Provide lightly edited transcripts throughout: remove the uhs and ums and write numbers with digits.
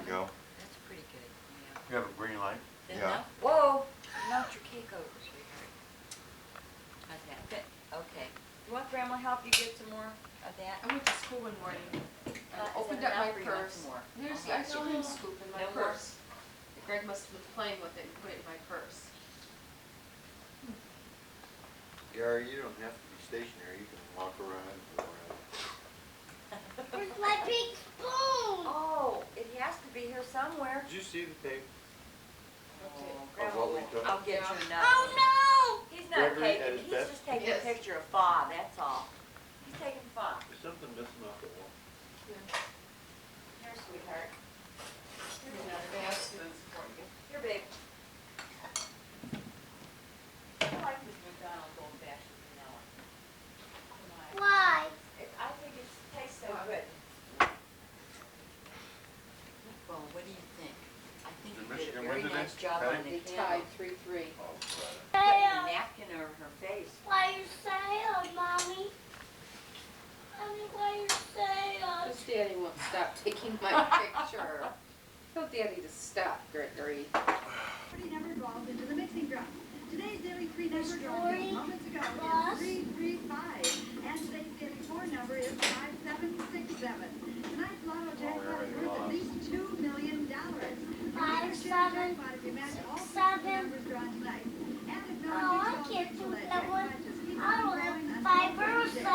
go. That's pretty good. Yeah. You have a green light? Yeah. Whoa! You knocked your cake over, sweetheart. How's that? Good. Okay. You want Grandma to help you get some more of that? I went to school one morning. I opened up my purse. There's the ice cream scoop in my purse. Greg must have been playing with it and put it in my purse. Gary, you don't have to be stationary. You can walk around and go around. Where's my big spoon? Oh, it has to be here somewhere. Did you see the tape? Oh, Of Grandma, what we took? I'll get you another. Oh no! He's not Gregory at taking, his he's best? just taking Yes. a picture of Fa, that's all. He's taking Fa. There's something missing off the wall. Here, sweetheart. Here's another basket for you. Here, babe. I like this McDonald's old fashioned vanilla. Why? I think it tastes so good. Well, what do you think? I think Did you did a Michigan very win today? nice job Patty? on the They candle. tied 3-3. Oh, Putting a napkin over her face. Why you sad, Mommy? Mommy, why you sad? Because Daddy won't stop taking my picture. Tell Daddy to stop, Gregory. Pretty number falls into the mixing drum. Today's daily 3 number draw Story just moments ago plus is 335. And today's daily 4 number is 5767. Tonight's lotto jackpot is worth at least $2 million. 5, 7, 7. Numbers drawn tonight. And if no Oh, I one can't picks do all that that one. jackpot, just keep I on don't growing have until 5 or Thursday. 7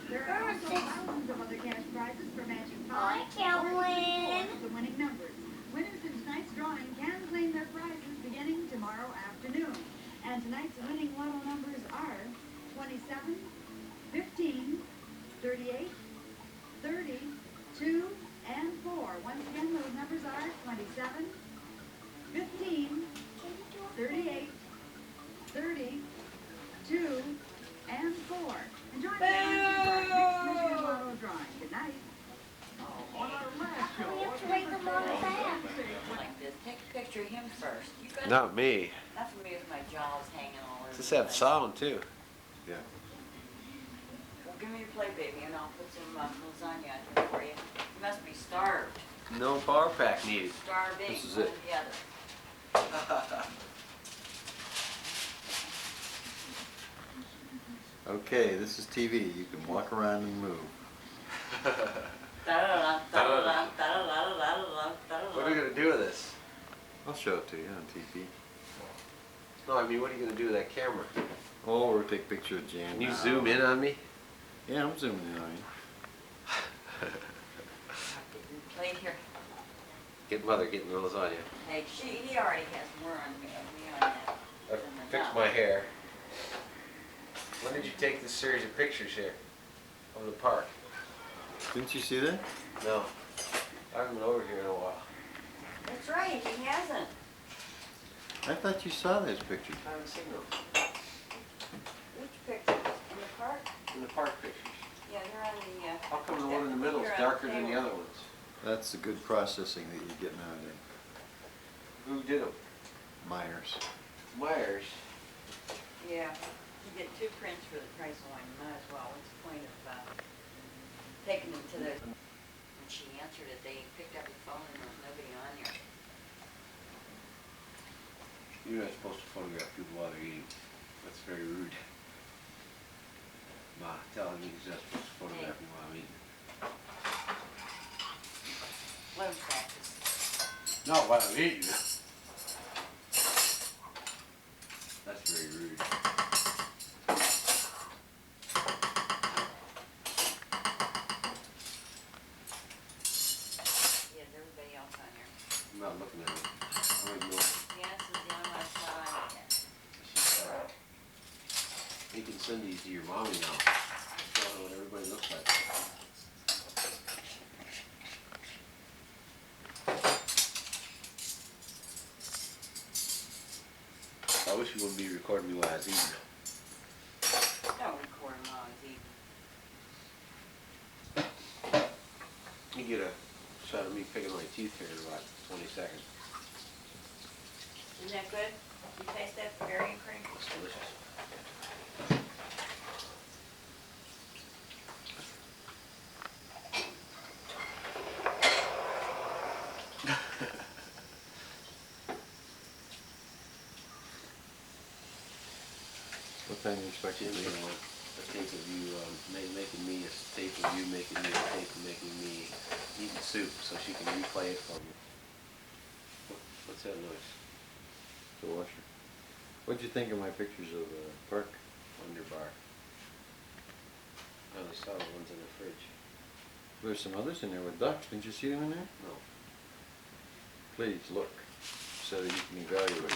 There are or also 6. thousands of other cash prizes for matching Oh, I 5 can't or win. 4 of the winning numbers. Winners in tonight's drawing can claim their prizes beginning tomorrow afternoon. And tonight's winning lotto numbers are 27, 15, 38, 30, 2, and 4. Once again, those numbers are 27, 15, 38, 30, 2, and 4. Enjoy the next Michigan Lotto drawing. Good night. We have to write them on the back. Like this. Take a picture of him first. You got Not me. Not for me with my jaws hanging all over. Just the have place. sound too. Yeah. Well, give me your plate, baby, and I'll put some lasagna out here for you. You must be starved. No power pack needed. Starving. This is one it. or the other. Okay, this is TV. You can walk around and move. Da-da-da, da-da-da, da-da-da, da-da-da. What are we gonna do with this? I'll show it to you on TV. No, I mean, what are you gonna do with that camera? Oh, we'll take a picture of Jan. Can you now. zoom in on me? Yeah, I'm zooming in on you. Plate here. Get mother getting the lasagna. Hey, he already has more on me on that. I fixed my hair. When did you take this series of pictures here? Of the park? Didn't you see that? No. I haven't been over here in a while. That's right, he hasn't. I thought you saw those pictures. I haven't seen them. Which pictures? In the park? In the park pictures. Yeah, they're on the, How come the one in the middle is Here on the darker than the table. other ones? That's the good processing that you get nowadays. Who did them? Myers. Myers. Yeah, you get 2 prints for the price of one, you might as well. What's the point of taking them to the... When she answered it, they picked up the phone and there was nobody on there. You're not supposed to photograph people while they're eating. That's very rude. Ma, tell him he's not supposed to photograph me while I'm eating. Let him practice. Not while I'm eating. That's very rude. Yes, everybody else on there. I'm not looking at it. I'm ignoring it. Yeah, this is the only one I saw on it. It's just, you can send these to your mommy now. Show her what everybody looks like. I wish you wouldn't be recording me while I was eating. Don't record him while he's eating. You get a shot of me picking my teeth here in about 20 seconds. Isn't that good? You taste that berry and cream? It's delicious. What time you expect Jim, to you leave? know, a tape of you making me, a tape of you making me, a tape of making me eating soup so she can replay it for me. What's that noise? The washer. What'd you think of my pictures of the park? Underbar. I only saw the ones in the fridge. There's some others in there with ducks. Didn't you see them in there? No. Please look, so that you can evaluate.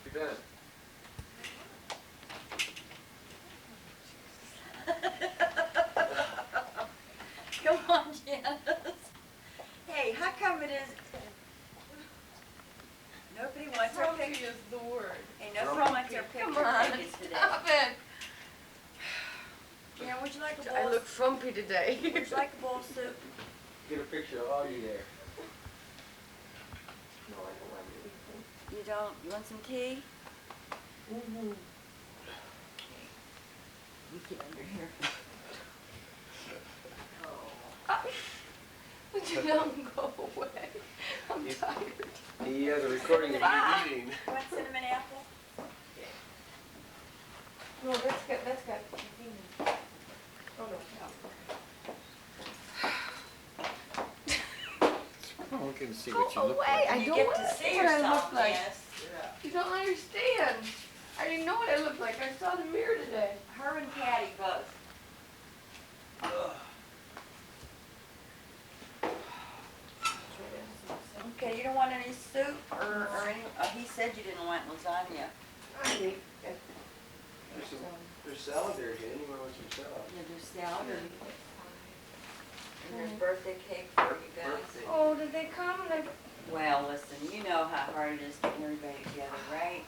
You're done. Come on, Janice. Hey, how come it is? Nobody wants our Frumpy picture. is the word. Hey, nobody wants our picture Come on, taken today. stop it. Yeah, would you like a I bowl? look frumpy today. Would you like a bowl of soup? Get a picture of Augie there. No, I don't want anything. You don't? You want some tea? Mm-hmm. You get under here. Would you not go away? I'm tired. He has a recording of Ah! you eating. You want cinnamon apple? No, that's got Oh, no. Oh, we can see Go what you look away. like. I You don't get want to to see see what I yourself, look like. Janice. You don't understand. I didn't know what I looked like. I saw the mirror today. Her and Patty both. Okay, you don't want any soup or any, he said you didn't want lasagna. I need There's salad there again. Anyone wants some salad? Yeah, there's salad and there's birthday cake for you guys. Birthday. Oh, did they come? Well, listen, you know how hard it is getting everybody together, right?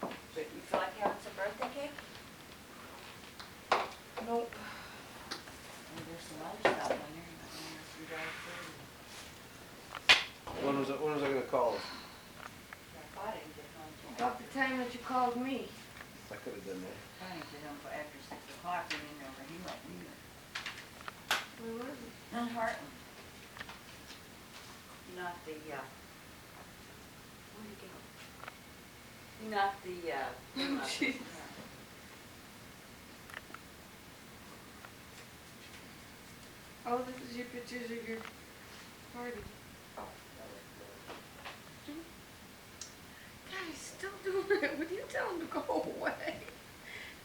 But you feel like having some birthday cake? Nope. And there's some other stuff on there. You got it for you. When was I gonna call? I thought I could get home till About the time that you called me. I could have done that. I didn't get home till after 6 o'clock and then over he went either. Where was it? In Heartland. Not the, where'd he go? Not the, not the- Jesus. Oh, this is your pictures of your party. God, he's still doing it. Would you tell him to go away?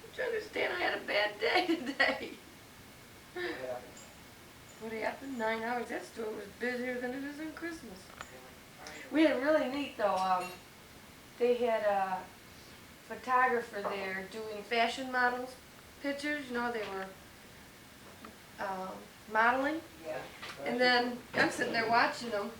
Don't you understand? I had a bad day today. What happened? 9 hours. That store was busier than it is on Christmas. We had really neat though. They had a photographer there doing fashion models pictures. You know, they were modeling. Yeah. And then I'm sitting there watching them.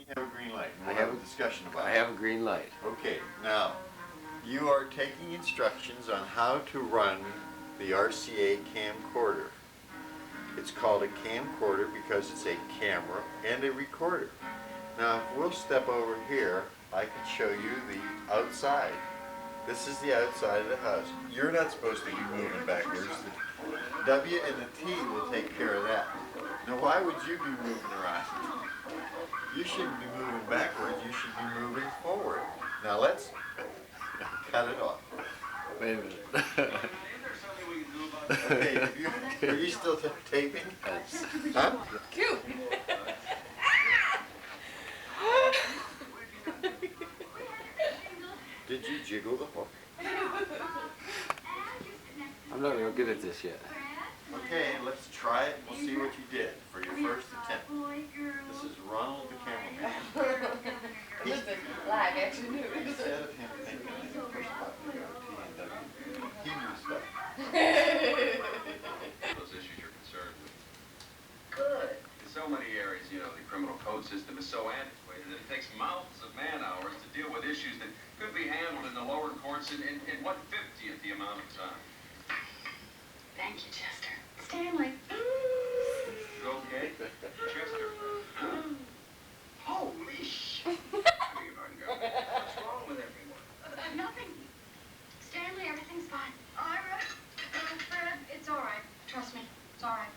you have a green light. I We'll have have a discussion about I it. have a green light. Okay, now, you are taking instructions on how to run the RCA camcorder. It's called a camcorder because it's a camera and a recorder. Now, if we'll step over here, I can show you the outside. This is the outside of the house. You're not supposed to be moving backwards. The W and the T will take care of that. Now, why would you be moving around? You shouldn't be moving backwards. You should be moving forward. Now, let's cut it off. Wait a minute. Okay, are you still taping? That's- Huh? Cute. Did you jiggle the hook? I'm not real good at this yet. Okay, let's try it. We'll see what you did for your first attempt. This is Ronald the cameraman. Listen, live action news. Instead of him thinking I can push a button to go T and W, he knew stuff. Those issues you're concerned with. Good. In so many areas, you know, the criminal code system is so antiquated that it takes mountains of man-hours to deal with issues that could be handled in the lower courts in 1/50th the amount of time. Thank you, Chester. Stanley. You okay? Chester? Holy shit! I beg your pardon, girl. What's wrong with everyone? Nothing. Stanley, everything's fine. Ira, Fred, it's all right. Trust me, it's all right.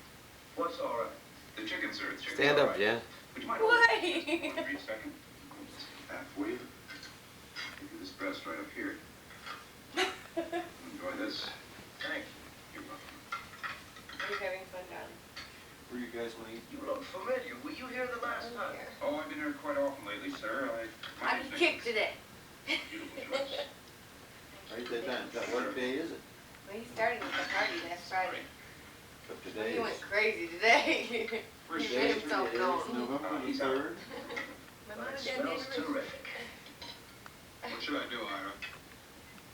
What's all right? The chicken, sir. The chicken. Stand up, Jan. Would you mind Why? holding for a brief second? Halfway. Give you this breast right up here. Enjoy this. Thank you. You're welcome. Are you having fun, darling? Where you guys want to eat? You look familiar. Were you here the last time? Oh, I've been here quite often lately, sir. I'm kicked today. Beautiful choice. Write that down. What day is it? Well, he started with the party last Friday. But today He is went crazy today. First He day made is himself known. November the 3rd. My mom It and dad smells didn't really- terrific. What should I do, Ira?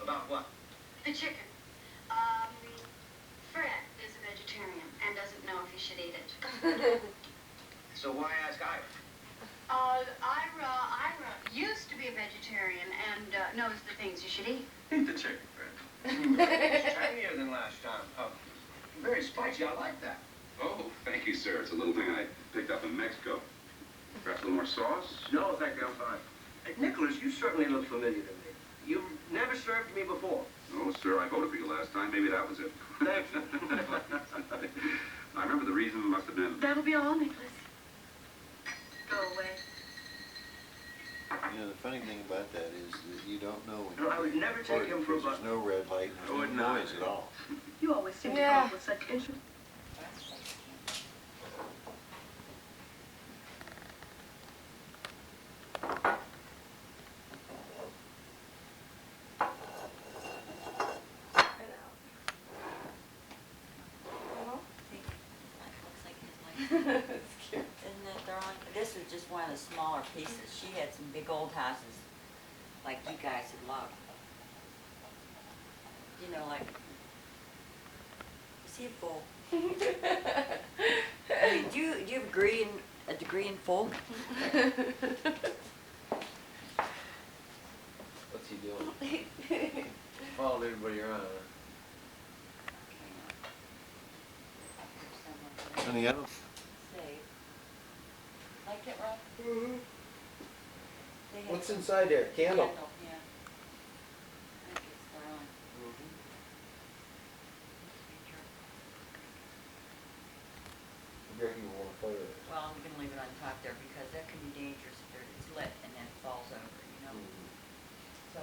About what? The chicken. Fred is a vegetarian and doesn't know if he should eat it. So why ask Ira? Ira used to be a vegetarian and knows the things you should eat. Eat the chicken, Fred. It's tangier than last time. Very spicy. I like that. Oh, thank you, sir. It's a little thing I picked up in Mexico. Perhaps a little more sauce? No, thank you. I'm fine. Hey, Nicholas, you certainly look familiar to me. You've never served me before. No, sir. I voted for you last time. Maybe that was it. Thank you. I remember the reason must have been... That'll be all, Nicholas. Go away. You know, the funny thing about that is that you don't know when No, I would never take him for a because there's no red light and Oh, there's no. no noise at all. You always seem to Yeah. come up with such interest. Looks like his legs. It's cute. Isn't it, darling? This was just one of the smaller pieces. She had some big old houses, like you guys would love. You know, like, is he a full? I mean, do you have a degree in full? What's he doing? Followed everybody around. Honey, I don't... Save. Like it, Rob? They had What's some inside there? Candle. yeah. I think it's their own. Greg, you want to play with it? Well, I'm gonna leave it on top there because that can be dangerous if it's lit and then it falls over, you know? So,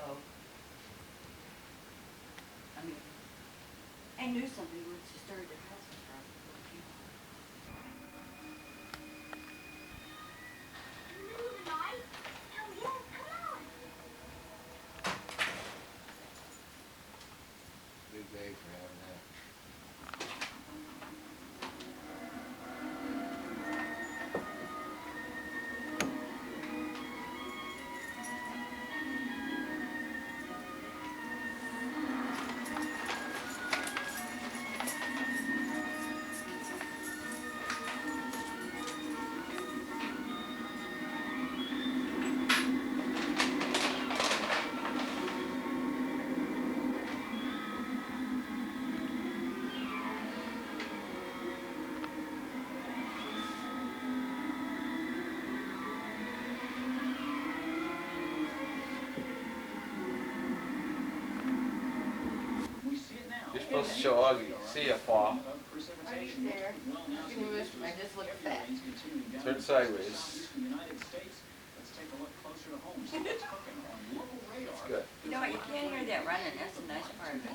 I mean, I knew somebody once who started their house in front of the people. Big day for having that. Supposed to show Augie. See ya, Paul. Augie's there. You miss me. I just look fat. Turn sideways. That's good. You know what, you can't hear that running, that's the nice part of it.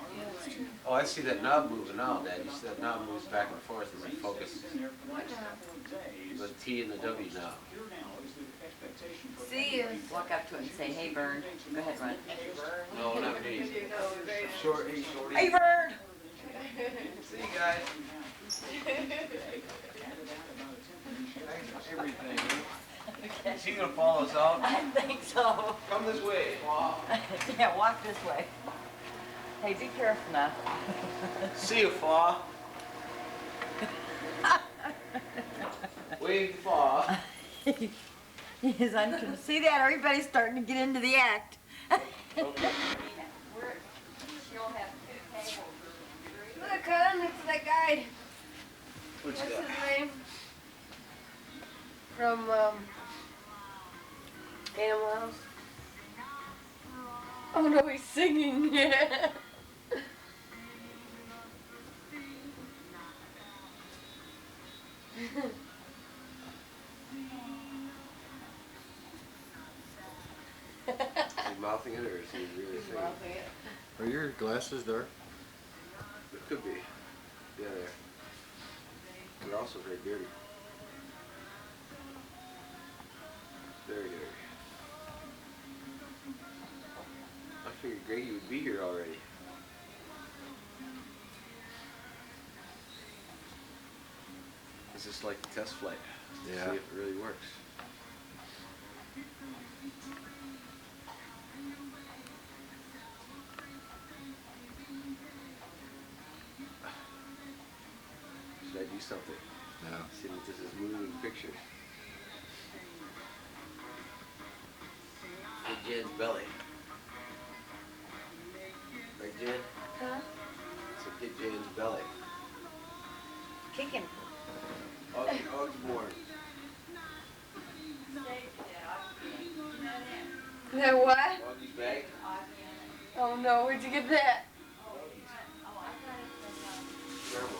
Oh, I see that knob moving now, Dad. You see that knob moves back and forth as it focuses. What now? The T and the W knob. See you. Walk up to it and say, hey, Vern. Go ahead, run. No, not me. Short. Hey, Vern! See you guys. Everything. Is he gonna follow us out? I think so. Come this way, Paul. Yeah, walk this way. Hey, be careful now. See you, Paul. Wave to Paul. Yes, I'm trying to see that. Everybody's starting to get into the act. Okay. Look, hon, it's that guy. What's What's that? his name? From, Animal House. Oh no, he's singing. Is he mouthing it or is he really singing? Are your glasses dark? It could be. Yeah, there. They're also very dirty. Very dirty. I figured Greggy would be here already. It's just like the test flight. Yeah. See if it really works. Should I do something? No. See that this is moving picture. Get Jen's belly. Right, Jen? Huh? So get Jen's belly. Kicking. Og's born. That what? Oggy's bag. Oh no, where'd you get that? Grandma.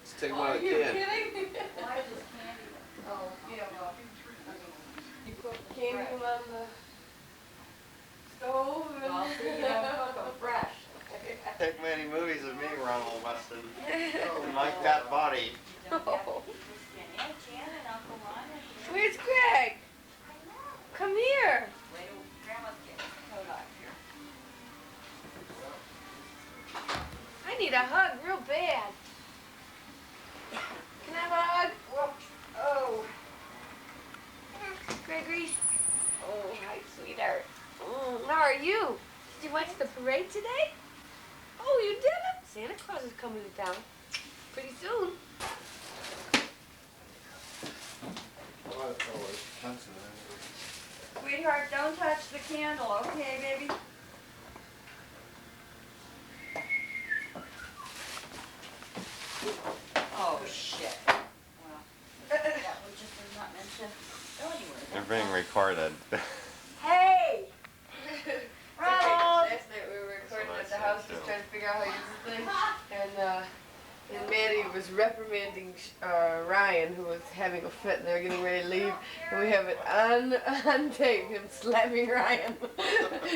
Let's take him out of the You can. kidding? Oh, yeah, well. You put candy on the stove and... Well, see, you don't cook 'em fresh. Take many movies of me, Ronald Weston. Like that body. Oh. Where's Greg? Come here. Wait till Grandma's getting his coat off here. I need a hug real bad. Can I have a hug? Oh. Gregory. Oh, hi, sweetheart. How are you? Did you watch the parade today? Oh, you didn't? Santa Claus is coming to town pretty soon. Sweetheart, don't touch the candle, okay, baby? Oh, shit. Well, that was just not meant to go anywhere. They're being recorded. Hey! Ronald! Last night we were recording at the house, just trying to figure out how to use this thing. And Maddie was reprimanding Ryan, who was having a fit, and they were getting ready to leave. And we have it on tape, him slapping Ryan.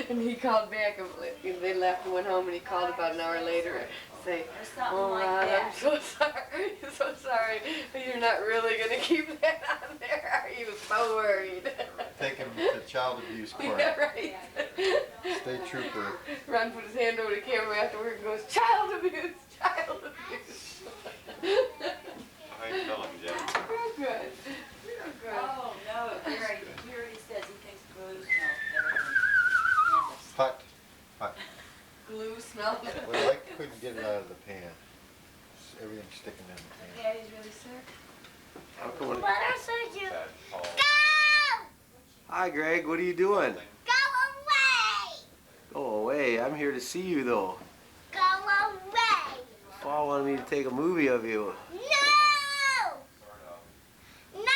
And he called back, and they left and went home, and he called about an hour later. Say, something oh like Ron, that. I'm so sorry, so sorry, but you're not really gonna keep that on there. He was so worried. Take him to child abuse court. Yeah, right. State trooper. Ron put his hand over the camera after work and goes, child abuse, child abuse. How you feeling, Jen? Real good. Real good. Oh, no, he already says he thinks glue smells better than candles. Hut. Hut. Glue smells. Well, I couldn't get it out of the pan. Everything's sticking in the pan. Daddy's really sick. I'm coming. What else are you? Hi, Greg. What are you doing? Go away! Go away. I'm here to see you, though. Go away! Paul wanted me to take a movie of you. No! No!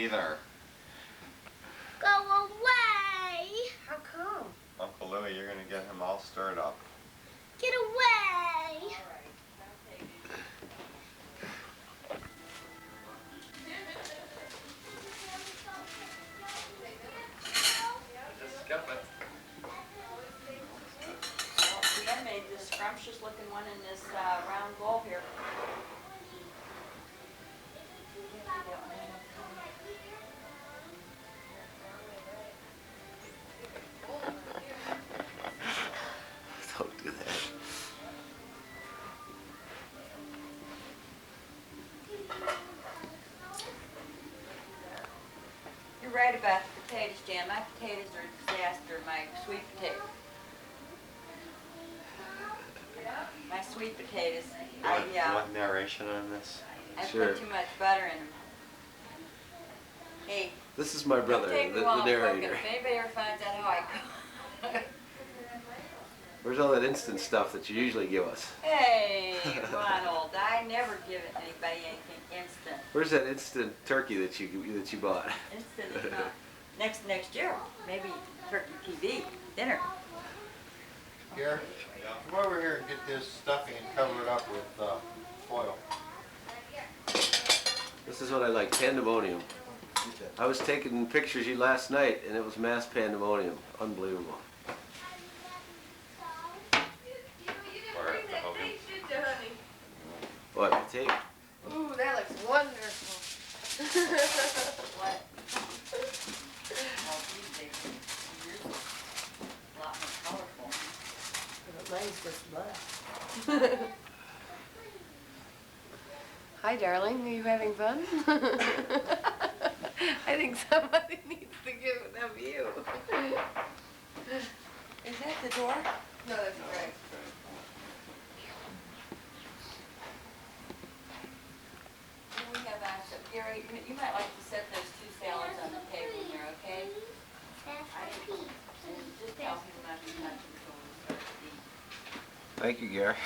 either. Go away. How come? Uncle Louie, you're gonna get him all stirred up. Get away. Just skip it. Well, Dan made this scrumptious looking one in this round bowl here. Don't do that. You're right about the potatoes, Jan. My potatoes are a disaster. My sweet potatoes. My sweet potatoes. You want narration on this? I Sure. put too much butter in them. Hey, This is my brother, don't take me the while I'm cooking. narrator. If anybody ever finds out how I cook. Where's all that instant stuff that you usually give us? Hey, come on, old. I never give anybody anything instant. Where's that instant turkey that you bought? Instant is not. Next year, maybe turkey TV dinner. Here, come over here and get this stuffing and cover it up with foil. This is what I like, pandemonium. I was taking pictures of you last night and it was mass pandemonium. Unbelievable. What, tape? Ooh, that looks wonderful. What? Well, these days, yours look a lot more colorful. Mine's just black. Hi, darling. Are you having fun? I think somebody needs to give it a view. Is that the door? No, that's Greg. We have some, Gary, you might like to set those two salads on the table there, okay? And just tell him not to touch them until we start to eat. Thank you, Gary.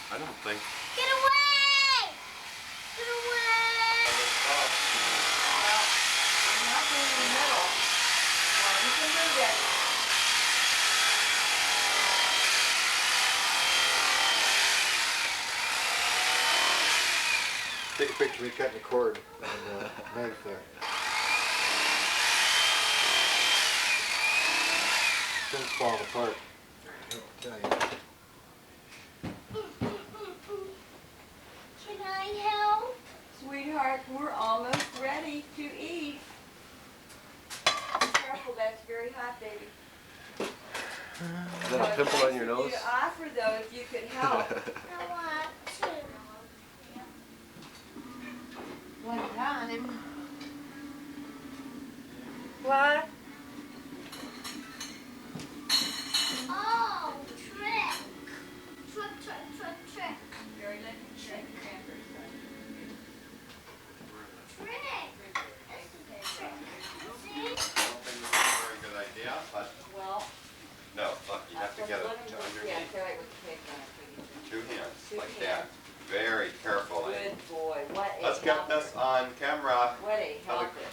I don't think. Get away! Get away! Well, I'm not going in the middle. Well, you can do that. Take a picture of me cutting the cord on the knife there. Things falling apart. I'll tell you. Can I help? Sweetheart, we're almost ready to eat. Be careful, that's very hot, baby. Is that a pimple on your nose? You'd offer though if you could help. I want to. One time. What? Oh, trick. Trick, trick, trick, trick. Very let me check the cranberries on. Trick. Trick. See? I don't think this is a very good idea, but Well, no, look, you have to get it to yeah, underneath. try it with the cake on it, please. Two hands, Two like hands. that. Very carefully. Good boy, what a Let's get helper. this on camera. What a helper.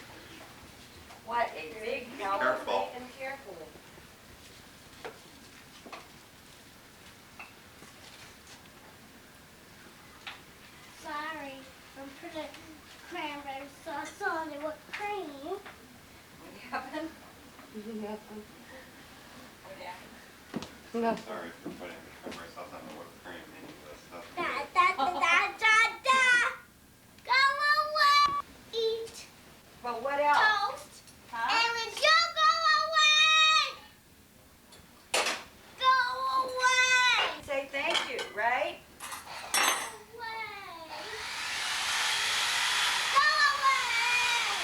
What a big helper. Careful. And carefully. Sorry. I'm putting cranberry sauce on it with cream. What happened? Nothing. What happened? Nothing. Sorry for putting the cranberry sauce on the whipped cream. This stuff. Da, da, da, da, da, da. Go away. Eat But what else? toast. Huh? Aaron, you go away. Go away. Say thank you, right? Away. Go away.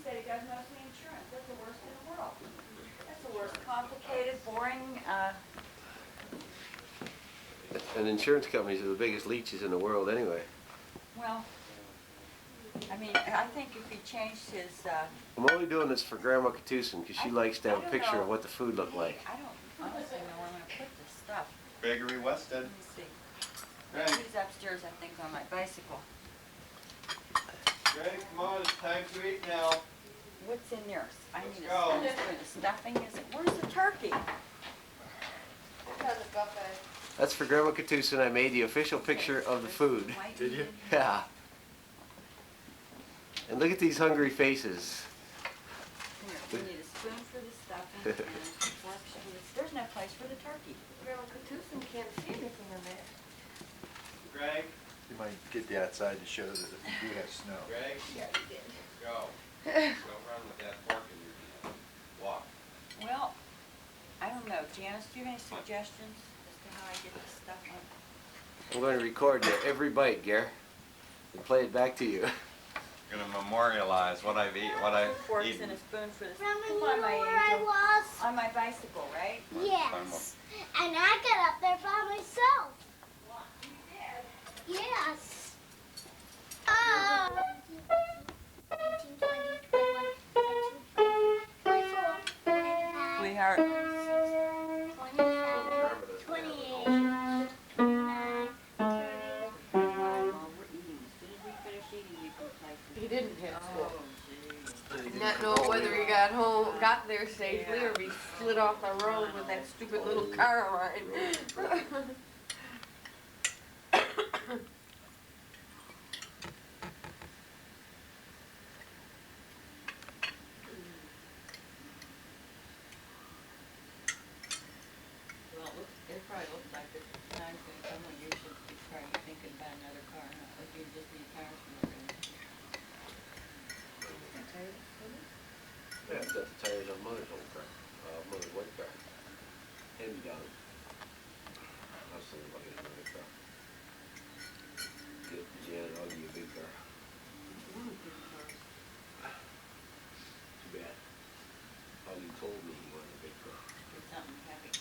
said he does mostly insurance. That's the worst in the world. That's the worst. Complicated, boring, And insurance companies are the biggest leeches in the world anyway. well, I mean, I think if he changed his, I'm only doing this for Grandma Katusin because she likes to have a picture of what the food looked like. I don't honestly know where I'm gonna put this stuff. Gregory Weston. Let me see. Greg. He's upstairs, I think, on my bicycle. Greg, come on, it's time to eat now. What's in there? I Let's need go. a spoon. The stuffing is it? Where's the turkey? That's for Grandma Katusin. I made the official picture of the food. Did you? Yeah. And look at these hungry faces. Here, we need a spoon for the stuffing and forks for the... There's no place for the turkey. Grandma Katusin can't see anything on that. Greg. You might get the outside to show that if you do have snow. Greg, Yeah, he did. go. Go run with that fork in your hand. Walk. Well, I don't know. Janice, do you have any suggestions as to how I get this stuff on? I'm going to record every bite, Gare, and play it back to you. Gonna memorialize what I've Forks eaten. and a spoon for the... Grandma, Come you on, know my where I angel. was? On my bicycle, right? Yes. And I got up there by myself. Yes. Oh. 19, 20, 21, 22, 24, 25, Sweetheart. 27, 28, 29, 30. While we're eating, as soon as we finish eating, you can play some... He didn't have school. Oh, gee. Not know whether he got there safely or he slid off the road with that stupid little car of mine. Well, it probably looks like this time's gonna come when you should be probably thinking about another car, huh? Or do you just need tires for the room? Yeah, I've got the tires on Mother's old car, Mother's white car. Hand me down. I was thinking about getting another car. Get Janet, I'll give you a big car. Too bad. Augie told me he wanted a big car. Get something heavy.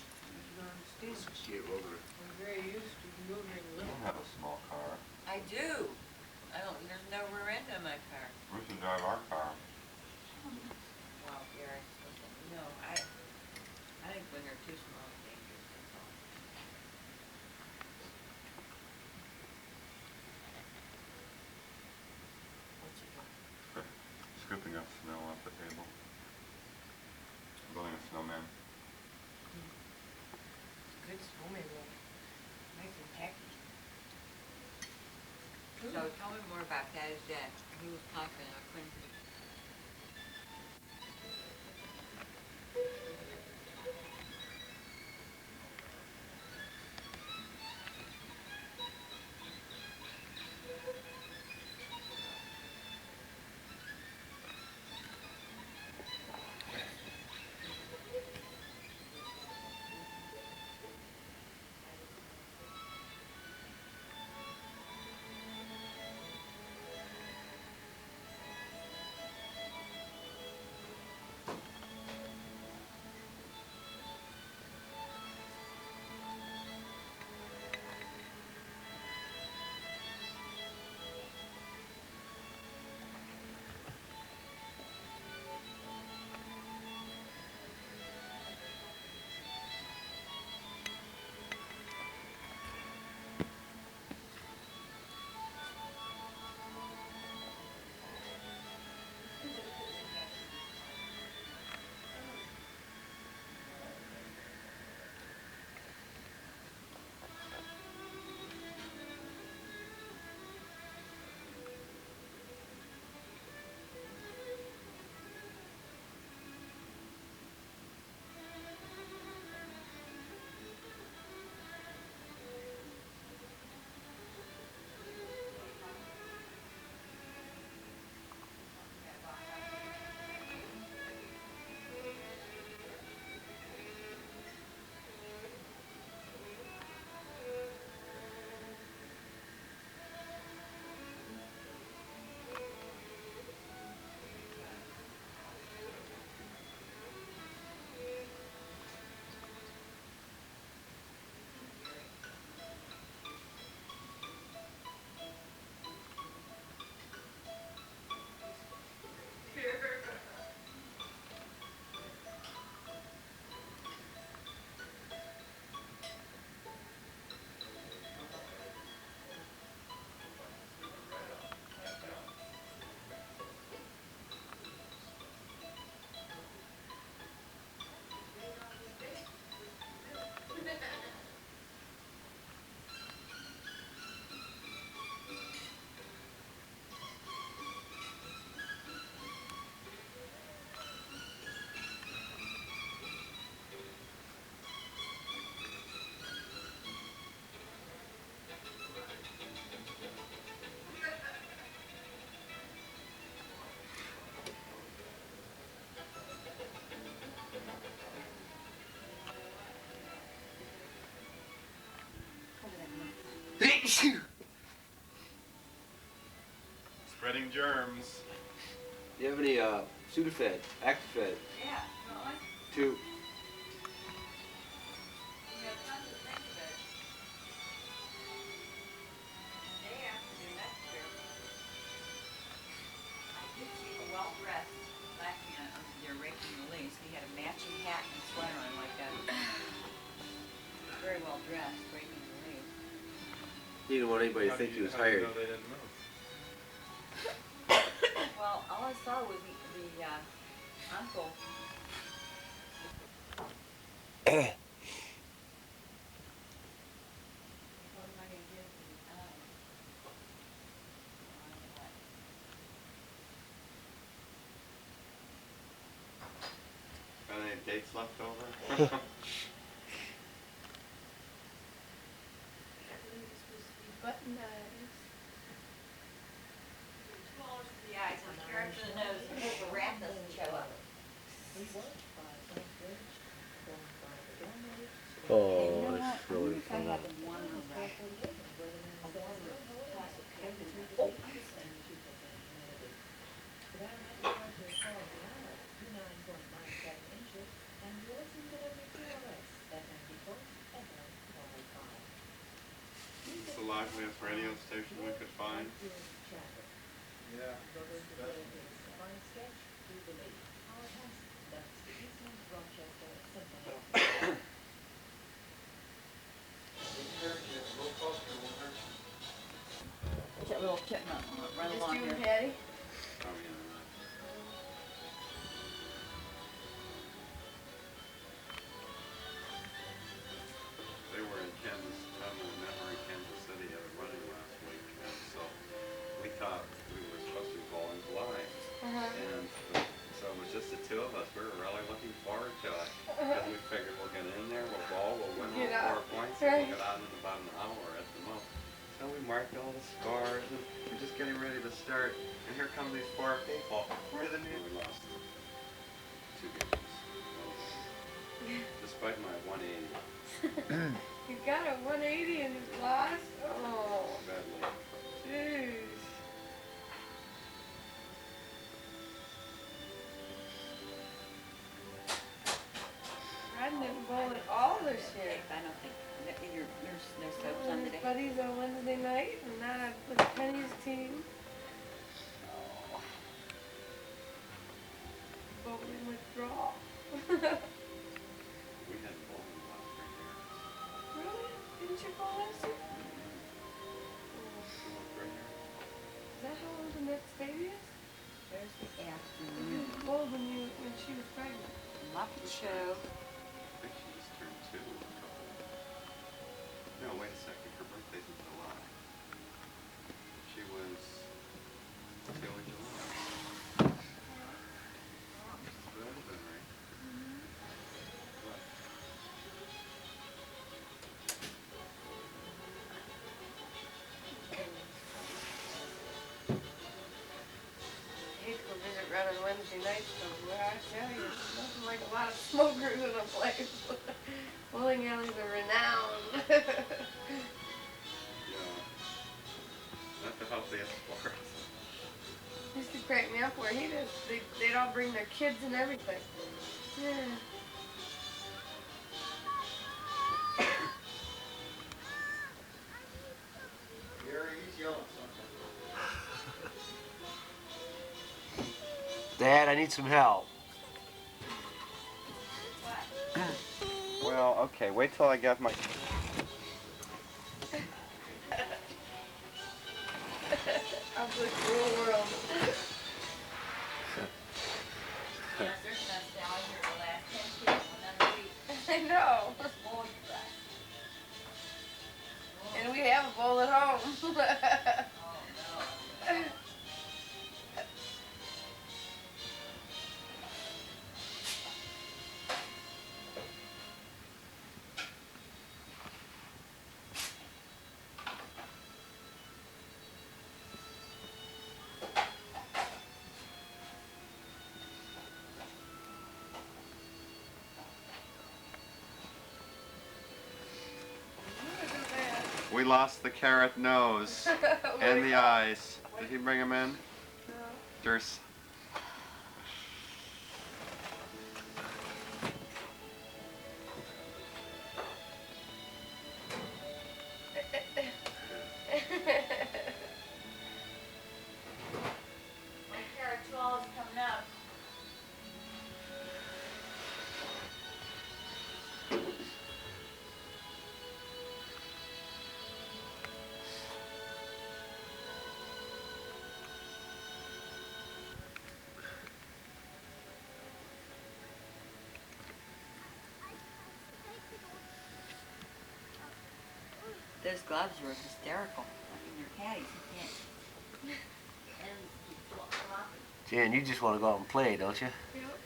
She gave over. I'm very used to moving I don't have a small car. I do. There's no rear end on my car. We should drive our car. Well, Gary, no, I think when they're too small, it's dangerous, that's all. What's it doing? Scooping up snow off the table. Building a snowman. Good snowman though. Nice and tacky. So tell me more about that. Is that he was talking, I couldn't. Spreading germs. Do you have any Sudafed, Actifed? Yeah, really? 2. You have tons of things that day after your next year. I did see a well-dressed black man under there raking the leaves. He had a matching hat and sweater on like that. Very well dressed, raking the leaves. He didn't want anybody to think he was hired. They didn't move. Well, all I saw was the uncle. What am I gonna give the Are there any dates left over? Button eyes. $2 for the eyes and a carrot for the nose in case the rat doesn't show up. Oh, that's really I fun. had one of that. It's the liveliest radio station we could find. Yeah. That little chipmunk run Just along you here. and Patty? Oh, yeah. They were in Kansas, Tom and Matt were in Kansas City at a running last week, and so we thought we were supposed to be bowling blind. And so it was just the two of us. We were really looking forward to it. Because we figured we'll get in there, we'll bowl, we'll win Get all out. 4 points, Right. and we'll get out in about an hour at the most. So we marked all the scores, and we're just getting ready to start. And here come these 4 people. We're the new. We lost 2 games. Despite my 180. You got a 180 and you lost? Oh, Badly. jeez. Riding didn't bowl at all this year. I don't think that there's no soaps on His today. buddies on Wednesday night and not with Penny's team. Bowling withdrawal. We had bowling last 3 years. Really? Didn't you bowl last year? You went 3 years? Is that how old the next baby is? Thursday afternoon. Old when she was pregnant. Muppet Show. I think she just turned 2 a couple. No, wait a second. Her birthday's in July. She was 2 in July. That would have been right. What? I hate to go visit Red on Wednesday nights, but boy, I tell you, there's nothing like a lot of smokers in a place. Bowling alleys are renowned. Yeah. Not the healthiest sport. Used to crack me up where he did. They'd all bring their kids and everything. Yeah. Gary, he's yelling something. Dad, I need some help. Well, okay. Wait till I get my... Of the cruel world. Yes, there's nostalgia the last 10 years, another week. I know. Just bowl you back. And we have a bowl at home. Oh, no. We lost the carrot nose and the eyes. Did he bring them in? No. There's. My carrot 12 is coming up. Those gloves were hysterical. In your caddies, you can't. And flopping. Jan, you just want to go out and play, don't you? Yep.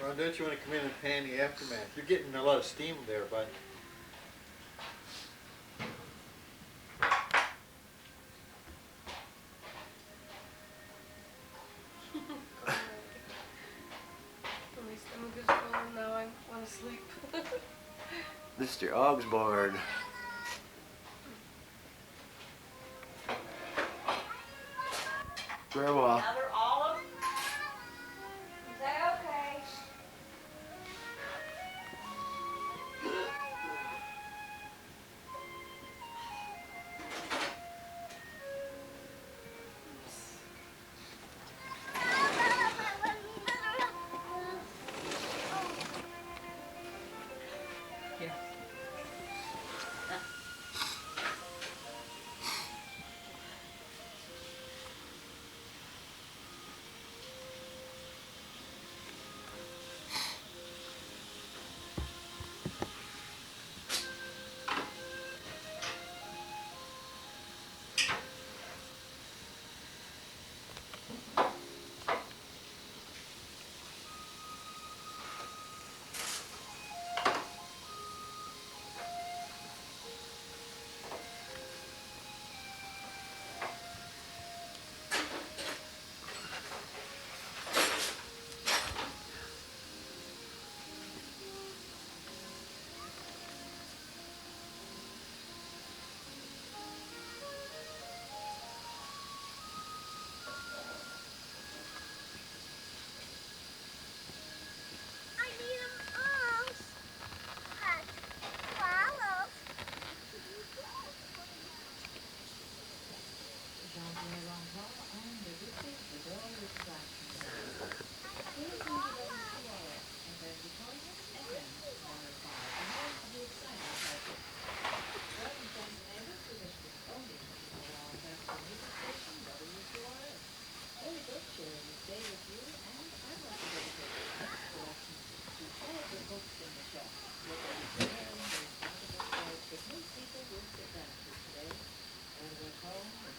Ron, don't you want to come in and pan the aftermath? You're getting a lot of steam there, bud. My stomach is full and now I want to sleep. Mr. Augsburn. Grandma. Another olive? Is that okay? Here.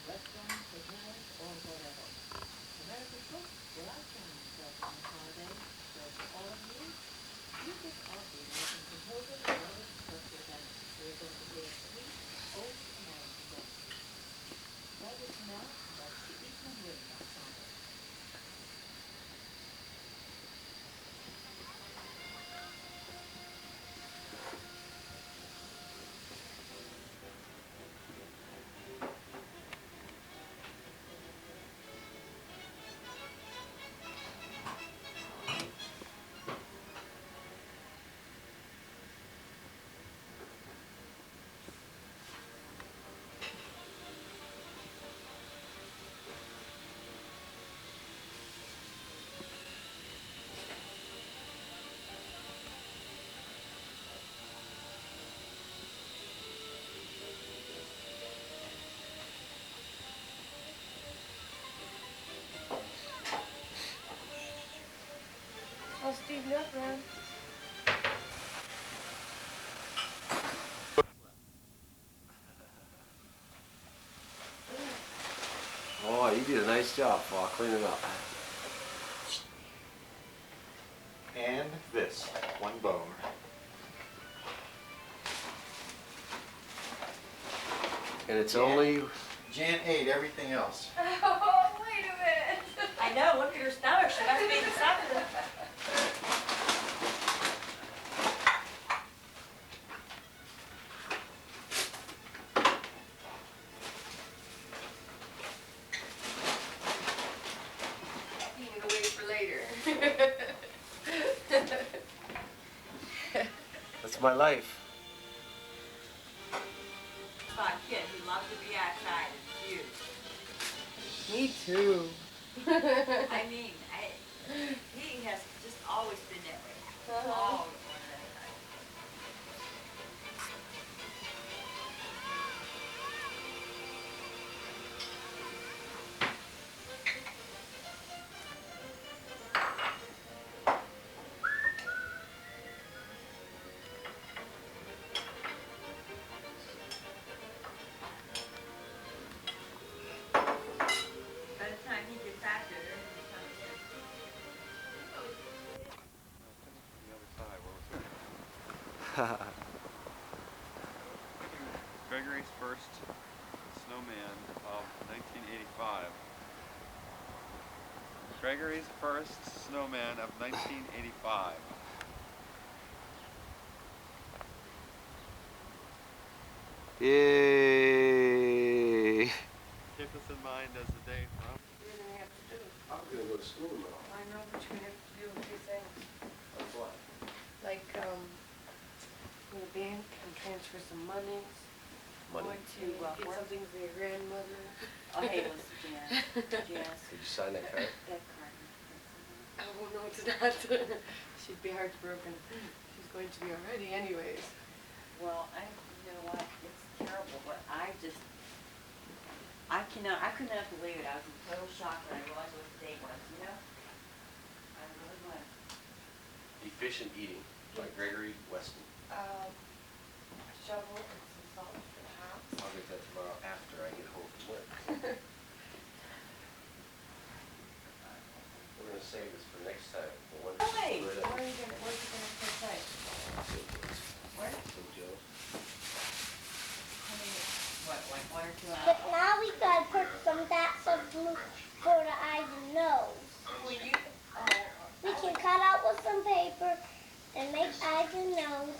Weston, or whatever. America's book speeding up, man. Oh, you did a nice job, Paul. Clean it up. And this, one bone. And it's Jan- only... Jan ate everything else. Oh, wait a minute. I know, look at her stomach, she must be eating something. Eating away for later. That's my life. Fun kid who loves to be outside, it's you. Me too. I mean, he has just always been that way. Always. By the time he gets out there, everything's coming. Gregory's first snowman of 1985. Gregory's first snowman of 1985. Yay! Keep this in mind as the day from. What are you gonna have to do? I'm gonna go to school tomorrow. I know, but you're gonna have to do a few things. Like what? Like, in the bank and transfer some money. Money. Going to get something for your grandmother. Oh, hey, listen, Janice. Janice, Did you sign that card? that card. Oh, no, it's not. She'd be heartbroken. She's going to be already anyways. Well, you know what, it's terrible, but I could not believe it. I was in total shock when I realized what the date was, you know? I really was. Efficient Eating by Gregory Weston. A shovel and some salt for the house. I'll get that tomorrow after I get home from work. We're gonna save this for next time. The one that's Hey, split where up. are you gonna, where's you gonna put that? Where? St. Joe's. How many, what, like 1 or 2 But hours? now we gotta put some dots of blue for the eyes and nose. Will you, We can cut out with some paper and make eyes and nose.